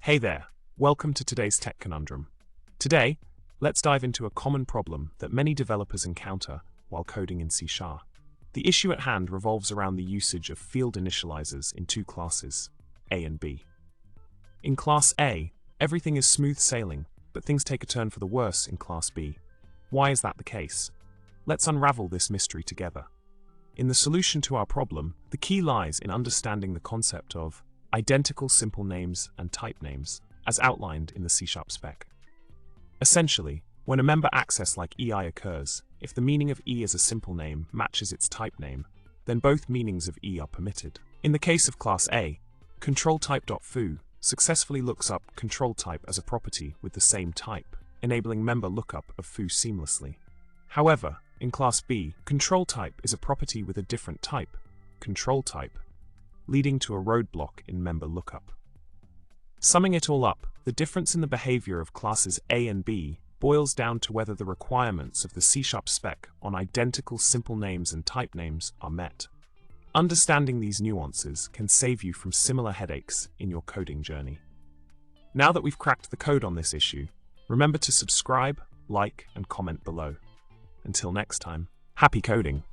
Hey there, welcome to today's Tech Conundrum. Today, let's dive into a common problem that many developers encounter while coding in C#. The issue at hand revolves around the usage of field initializers in two classes, A and B. In Class A, everything is smooth sailing, but things take a turn for the worse in Class B. Why is that the case? Let's unravel this mystery together. In the solution to our problem, the key lies in understanding the concept of identical simple names and type names, as outlined in the C# spec. Essentially, when a member access like EI occurs, if the meaning of E as a simple name matches its type name, then both meanings of E are permitted. In the case of Class A, controlType.foo successfully looks up controlType as a property with the same type, enabling member lookup of foo seamlessly. However, in Class B, controlType is a property with a different type, controlType, leading to a roadblock in member lookup. Summing it all up, the difference in the behavior of classes A and B boils down to whether the requirements of the C# spec on identical simple names and type names are met. Understanding these nuances can save you from similar headaches in your coding journey. Now that we've cracked the code on this issue, remember to subscribe, like, and comment below. Until next time, happy coding!